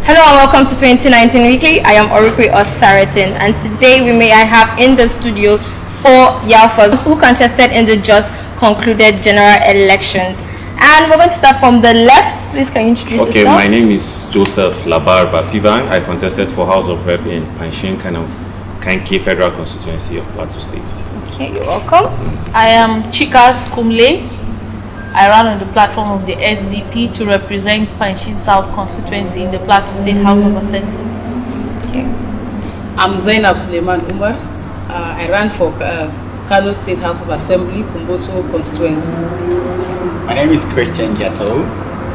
Hello and welcome to 2019 Weekly. I am Orukwe Osaratin, and today I have in the studio 4 Yafas who contested in the just concluded general elections. And we're going to start from the left. Please, can you introduce yourself? Okay, my name is Joseph Labar Bapivang. I contested for House of Rep in Panshin, Kanki Federal Constituency of Plateau State. Okay, you're welcome. I am Chikas Kumle. I ran on the platform of the SDP to represent Panshin South constituency in the Plateau State House of Assembly. Okay. I'm Zainab Suleiman Umar. I ran for Kano State House of Assembly, Kumboso constituency. My name is Christian Jato.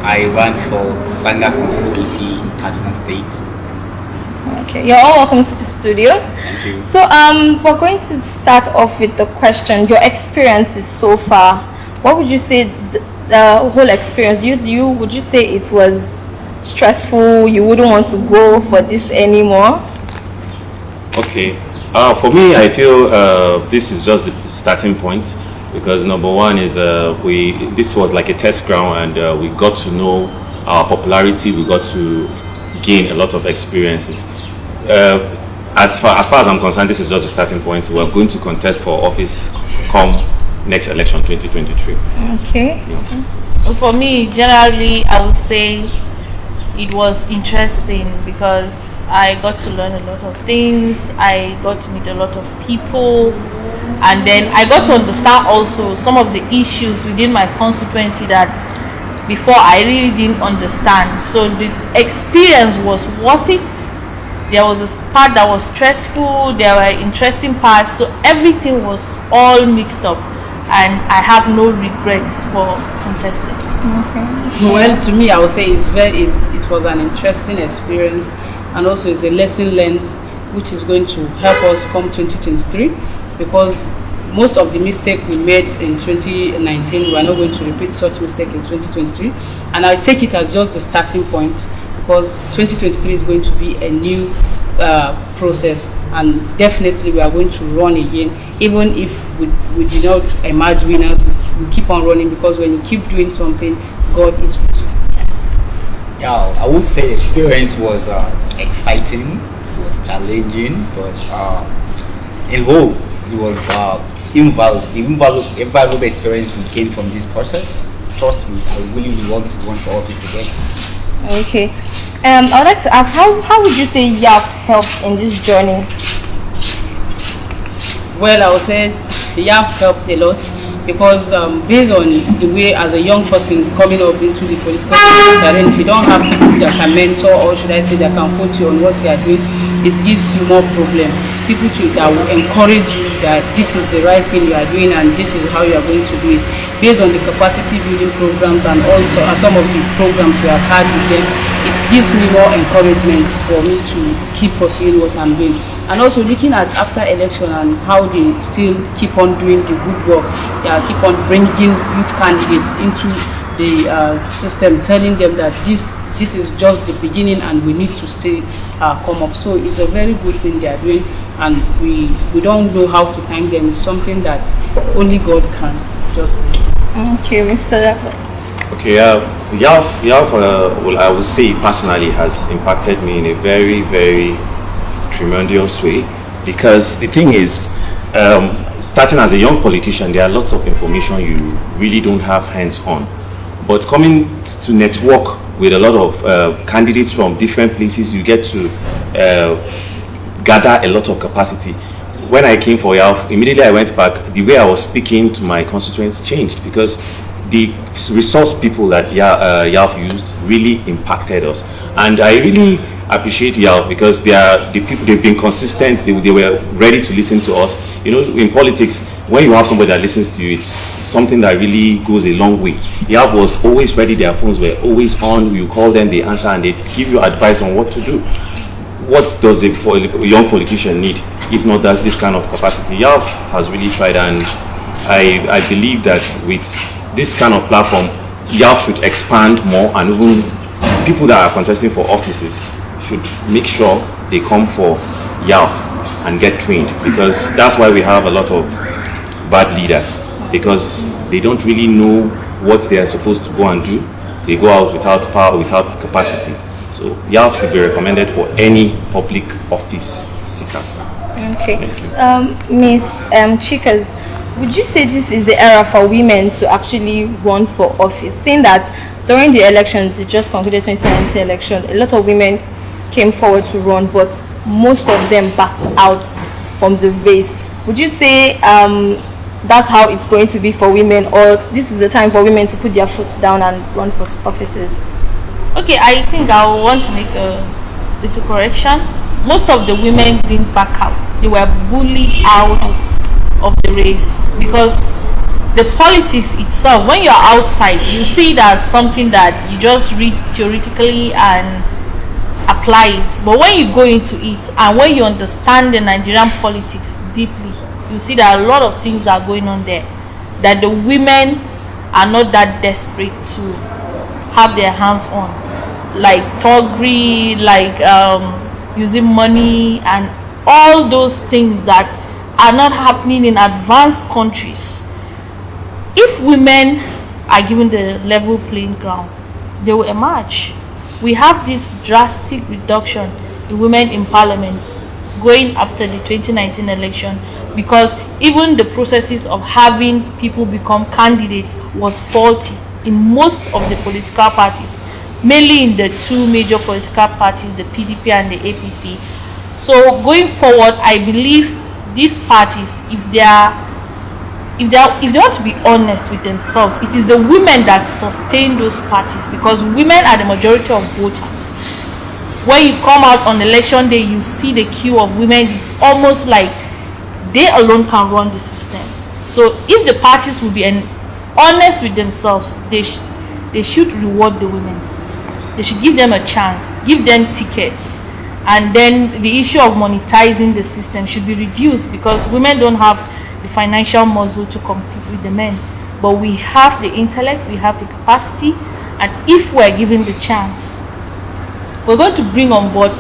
I ran for Sanga constituency in Kaduna State. Okay, you're all welcome to the studio. Thank you. So we're going to start off with the question, your experiences so far. What would you say the whole experience, would you say it was stressful, you wouldn't want to go for this anymore? Okay, for me, I feel this is just the starting point, because number one is this was like a test ground, and we got to know our popularity, we got to gain a lot of experiences. As far as I'm concerned, this is just a starting point. We're going to contest for office come next election 2023. Okay. Yeah. For me, generally, I would say it was interesting because I got to learn a lot of things. I got to meet a lot of people, and then I got to understand also some of the issues within my constituency that before I really didn't understand. So the experience was worth it. There was a part that was stressful, there were interesting parts, so everything was all mixed up, and I have no regrets for contesting. Okay. Well, to me, I would say it was an interesting experience, and also it's a lesson learned which is going to help us come 2023, because most of the mistake we made in 2019, we are not going to repeat such mistake in 2023, and I take it as just the starting point, because 2023 is going to be a new process, and definitely we are going to run again. Even if we did not emerge winners, we keep on running, because when you keep doing something, God is with you. Yes. Yeah, I would say the experience was exciting, it was challenging, but in whole, it was invaluable experience we gained from this process. Trust me, I really would want to run for office again. Okay. I would like to ask, how would you say YAF helped in this journey? Well, I would say YAF helped a lot, because based on the way, as a young person coming up into the political system, if you don't have people that can mentor, or should I say that can put you on what you are doing, it gives you more problem. People that will encourage you that this is the right thing you are doing and this is how you are going to do it. Based on the capacity building programs and also some of the programs we have had with them, it gives me more encouragement for me to keep pursuing what I'm doing. And also looking at after election and how they still keep on doing the good work, they keep on bringing youth candidates into the system, telling them that this is just the beginning and we need to stay come up. So it's a very good thing they are doing, and we don't know how to thank them. It's something that only God can just do. Okay, Mr. Labar. Okay, YAF, well, I would say personally has impacted me in a very, very tremendous way, because the thing is, starting as a young politician, there are lots of information you really don't have hands-on, but coming to network with a lot of candidates from different places, you get to gather a lot of capacity. When I came for YAF, immediately I went back, the way I was speaking to my constituents changed, because the resource people that YAF used really impacted us. And I really appreciate YAF, because they've been consistent, they were ready to listen to us. You know, in politics, when you have somebody that listens to you, it's something that really goes a long way. YAF was always ready, their phones were always on, you call them, they answer, and they give you advice on what to do. What does a young politician need, if not that this kind of capacity? YAF has really tried, and I believe that with this kind of platform, YAF should expand more, and even people that are contesting for offices should make sure they come for YAF and get trained, because that's why we have a lot of bad leaders, because they don't really know what they are supposed to go and do. They go out without power, without capacity. So YALF should be recommended for any public office seeker. Okay. Miss Chikas, would you say this is the era for women to actually run for office? Seeing that during the election, the just concluded 2019 election, a lot of women came forward to run, but most of them backed out from the race. Would you say that's how it's going to be for women, or this is the time for women to put their foot down and run for offices? Okay, I think I want to make a little correction. Most of the women didn't back out. They were bullied out of the race because the politics itself, when you're outside, you see it as something that you just read theoretically and apply it. But when you go into it and when you understand the Nigerian politics deeply, you see that a lot of things are going on there that the women are not that desperate to have their hands on, like thuggery, like using money and all those things that are not happening in advanced countries. If women are given the level playing ground, they will emerge. We have this drastic reduction in women in parliament going after the 2019 election because even the processes of having people become candidates was faulty in most of the political parties, mainly in the two major political parties, the PDP and the APC. So going forward, I believe these parties, if they want to be honest with themselves, it is the women that sustain those parties because women are the majority of voters. When you come out on election day, you see the queue of women. It's almost like they alone can run the system. So if the parties will be honest with themselves, they should reward the women. They should give them a chance, give them tickets, and then the issue of monetizing the system should be reduced because women don't have the financial muscle to compete with the men. But we have the intellect, we have the capacity, and if we're given the chance, we're going to bring on board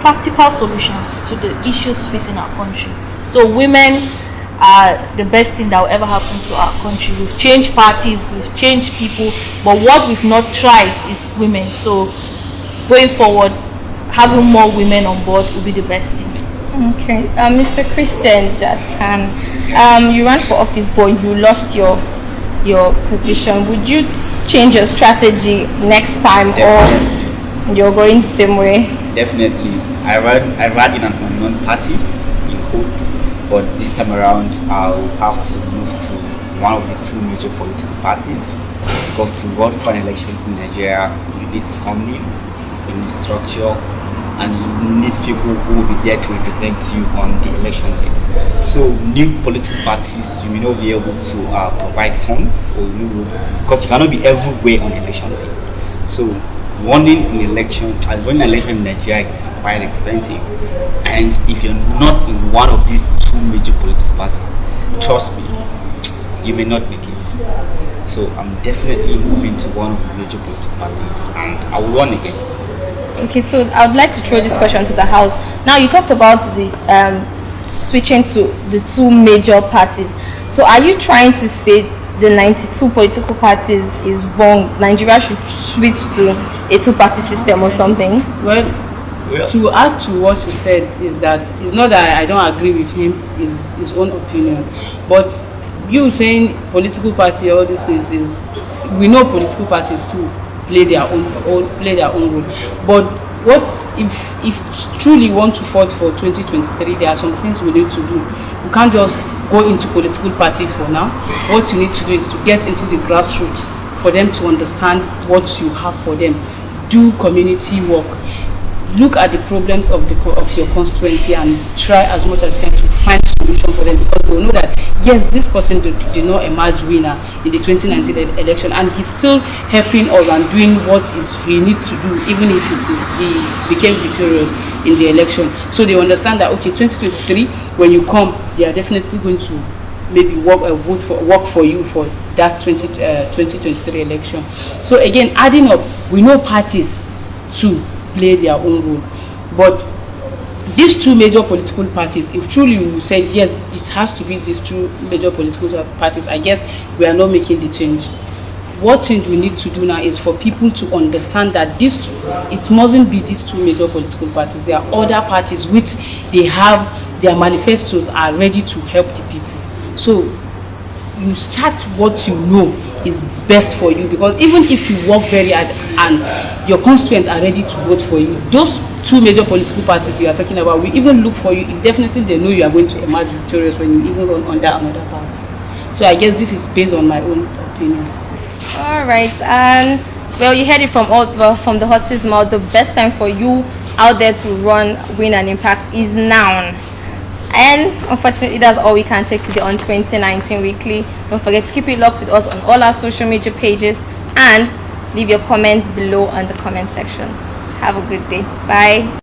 practical solutions to the issues facing our country. So women are the best thing that will ever happen to our country. We've changed parties, we've changed people, but what we've not tried is women. So going forward, having more women on board will be the best thing. Okay, Mr. Christian Jatan, you ran for office but you lost your position. Would you change your strategy next time? Definitely. Or you're going the same way? Definitely. I ran in an unknown party in code, but this time around I'll have to move to one of the two major political parties because to run for an election in Nigeria you need funding, you need structure, and you need people who will be there to represent you on the election day. So new political parties, you may not be able to provide funds, or because you cannot be everywhere on election day. So running an election in Nigeria is quite expensive, and if you're not in one of these two major political parties, trust me, you may not make it. So I'm definitely moving to one of the major political parties, and I will run again. Okay, so I would like to throw this question to the House. Now, you talked about the switching to the two major parties. So are you trying to say the 92 political parties is wrong? Nigeria should switch to a two-party system or something? Well, to add to what he said is that it's not that I don't agree with him, it's his own opinion. But you saying political party, all these things is, we know political parties too play their own role. But what if truly want to fight for 2023, there are some things we need to do. You can't just go into political party for now. What you need to do is to get into the grassroots for them to understand what you have for them. Do community work. Look at the problems of your constituency and try as much as you can to find solution for them, because they will know that yes, this person did not emerge winner in the 2019 election, and he's still helping us and doing what he needs to do, even if he became victorious in the election. So they understand that okay, 2023 when you come, they are definitely going to maybe work for you for that 2023 election. So again, adding up, we know parties too play their own role, but these two major political parties, if truly we said yes, it has to be these two major political parties, I guess we are not making the change. what thing we need to do now is for people to understand that it mustn't be these two major political parties. There are other parties which they have their manifestos are ready to help the people. So you start what you know is best for you, because even if you work very hard and your constituents are ready to vote for you, those two major political parties you are talking about will even look for you if definitely they know you are going to emerge victorious when you even run under another party. So I guess this is based on my own opinion. All right, and well, you heard it from the horse's mouth. The best time for you out there to run, win, and impact is now. And unfortunately, that's all we can take today on 2019 Weekly. Don't forget to keep it locked with us on all our social media pages and leave your comments below on the comment section. Have a good day. Bye.